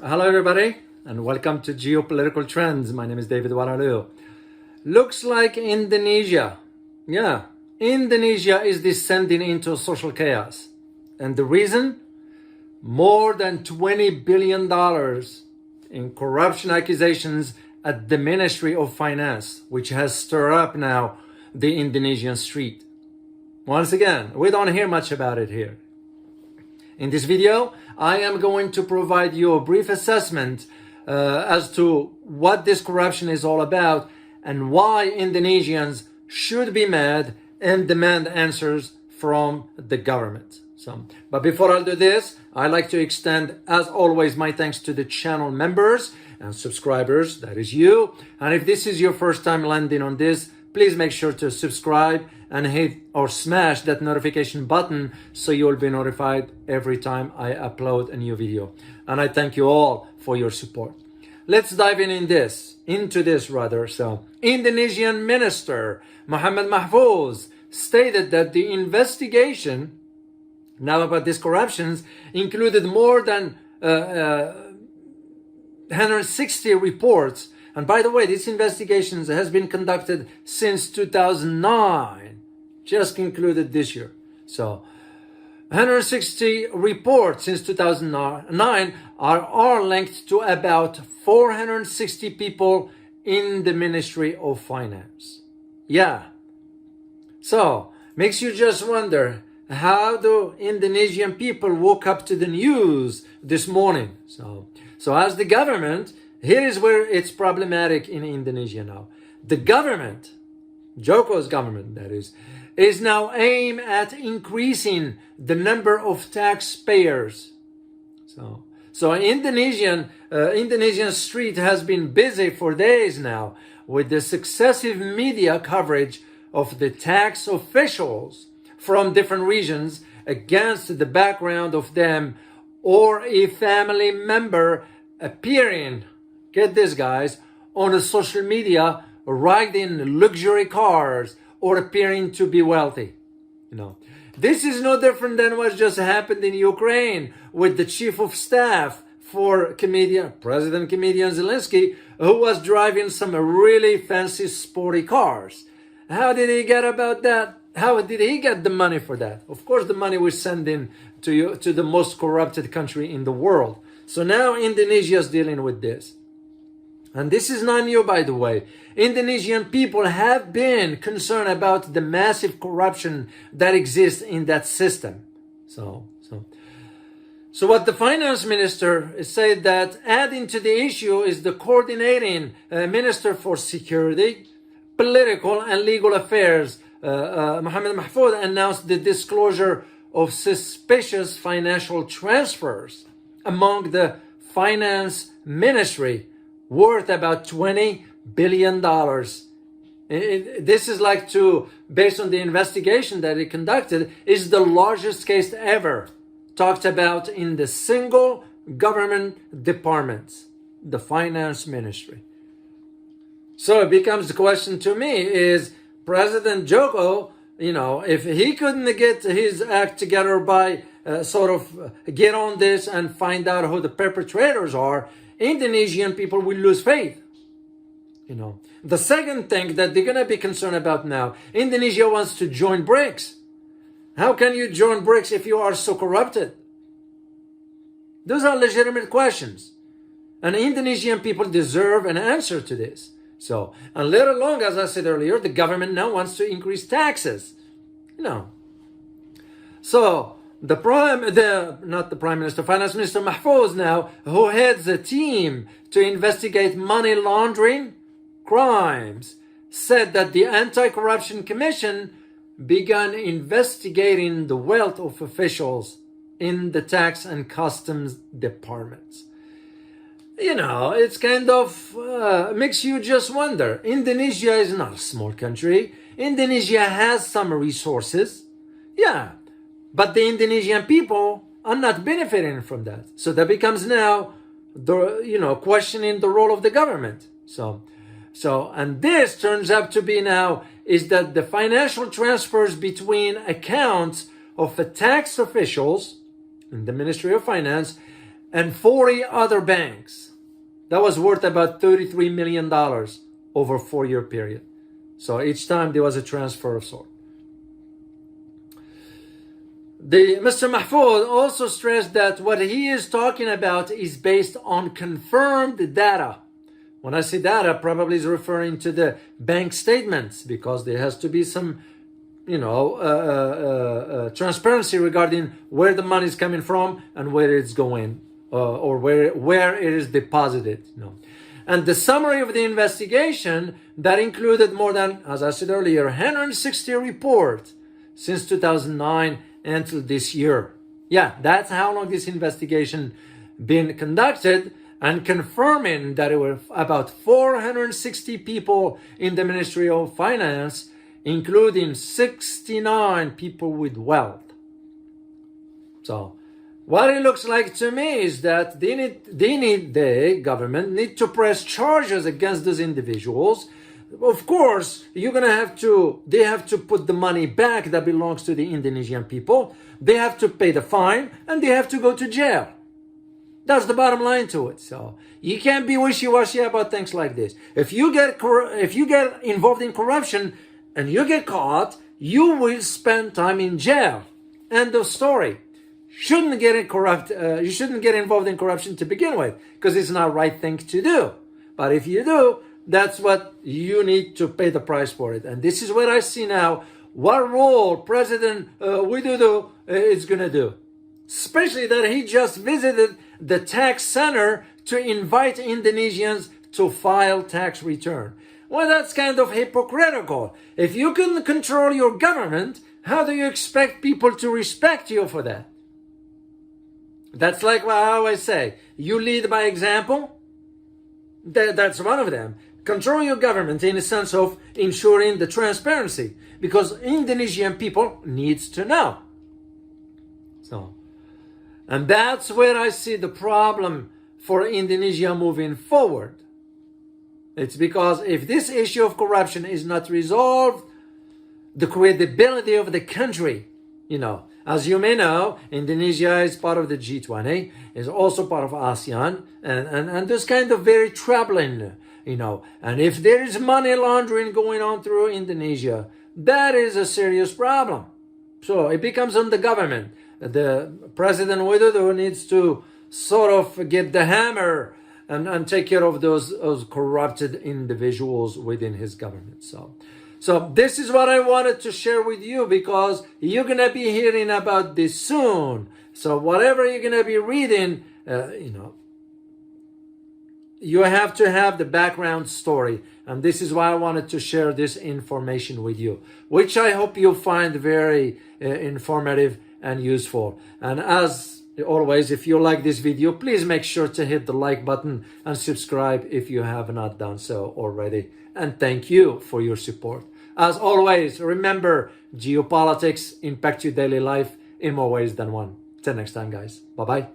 Hello everybody and welcome to Geopolitical Trends. My name is David Walalu. Looks like Indonesia is descending into social chaos. And the reason? More than $20 billion in corruption accusations at the Ministry of Finance, which has stirred up now the Indonesian street. Once again, we don't hear much about it here. In this video, I am going to provide you a brief assessment as to what this corruption is all about and why Indonesians should be mad and demand answers from the government. But before I do this, I'd like to extend, as always, my thanks to the channel members and subscribers, that is you. And if this is your first time landing on this, please make sure to subscribe and hit or smash that notification button so you'll be notified every time I upload a new video. And I thank you all for your support. Let's dive into this. So, Indonesian Minister Muhammad Mahfouz stated that the investigation now about these corruptions included more than 160 reports. And by the way, this investigation has been conducted since 2009, just concluded this year. So 160 reports since 2009 are linked to about 460 people in the Ministry of Finance. So makes you just wonder, how do Indonesian people woke up to the news this morning? So as the government, here is where it's problematic in Indonesia now. The government, Joko's government that is now aimed at increasing the number of taxpayers. So Indonesian street has been busy for days now with the successive media coverage of the tax officials from different regions against the background of them or a family member appearing, get this guys, on a social media riding luxury cars or appearing to be wealthy. This is no different than what just happened in Ukraine with the chief of staff for President Zelensky, who was driving some really fancy sporty cars. How did he get about that? How did he get the money for that? Of course, the money was sent in to the most corrupted country in the world. So now Indonesia is dealing with this. And this is not new, by the way. Indonesian people have been concerned about the massive corruption that exists in that system. So what the finance minister said that adding to the issue is the coordinating minister for security, political and legal affairs, Muhammad Mahfouz, announced the disclosure of suspicious financial transfers among the finance ministry worth about $20 billion. This is based on the investigation that it conducted, is the largest case ever talked about in the single government department, the finance ministry. So it becomes the question to me is, President Joko, if he couldn't get his act together by get on this and find out who the perpetrators are, Indonesian people will lose faith. The second thing that they're going to be concerned about now, Indonesia wants to join BRICS. How can you join BRICS if you are so corrupted? Those are legitimate questions. And Indonesian people deserve an answer to this. And let alone, as I said earlier, the government now wants to increase taxes. So finance minister Mahfouz now, who heads a team to investigate money laundering crimes, said that the Anti-Corruption Commission began investigating the wealth of officials in the tax and customs departments. It's kind of makes you just wonder. Indonesia is not a small country. Indonesia has some resources. But the Indonesian people are not benefiting from that. So that becomes now questioning the role of the government. And this turns out to be now is that the financial transfers between accounts of the tax officials in the Ministry of Finance and 40 other banks. That was worth about $33 million over a 4-year period. So each time there was a transfer of sort. Mr. Mahfoud also stressed that what he is talking about is based on confirmed data. When I say data, probably is referring to the bank statements, because there has to be some, transparency regarding where the money is coming from and where it's going, or where it is deposited. And the summary of the investigation that included more than, as I said earlier, 160 reports since 2009 until this year. Yeah, that's how long this investigation been conducted, and confirming that it were about 460 people in the Ministry of Finance, including 69 people with wealth. So what it looks like to me is that the government need to press charges against those individuals. Of course, they have to put the money back that belongs to the Indonesian people. They have to pay the fine, and they have to go to jail. That's the bottom line to it. So you can't be wishy-washy about things like this. If you get involved in corruption and you get caught, you will spend time in jail. End of story. You shouldn't get involved in corruption to begin with, because it's not the right thing to do. But if you do, that's what you need to pay the price for it. And this is what I see now, what role President Widodo is going to do. Especially that he just visited the tax center to invite Indonesians to file tax return. Well, that's kind of hypocritical. If you can control your government, how do you expect people to respect you for that? That's like what I always say, you lead by example. That's one of them. Control your government in the sense of ensuring the transparency, because Indonesian people needs to know. And that's where I see the problem for Indonesia moving forward. It's because if this issue of corruption is not resolved, the credibility of the country, as you may know, Indonesia is part of the G20, is also part of ASEAN, and this kind of very troubling, and if there is money laundering going on through Indonesia, that is a serious problem. So it becomes on the government. The President Widodo needs to sort of get the hammer and take care of those corrupted individuals within his government. So this is what I wanted to share with you, because you're going to be hearing about this soon. So whatever you're going to be reading, you have to have the background story. And this is why I wanted to share this information with you, which I hope you'll find very informative and useful. And as always, if you like this video, please make sure to hit the like button and subscribe if you have not done so already. And thank you for your support. As always, remember, geopolitics impact your daily life in more ways than one. Till next time, guys. Bye-bye.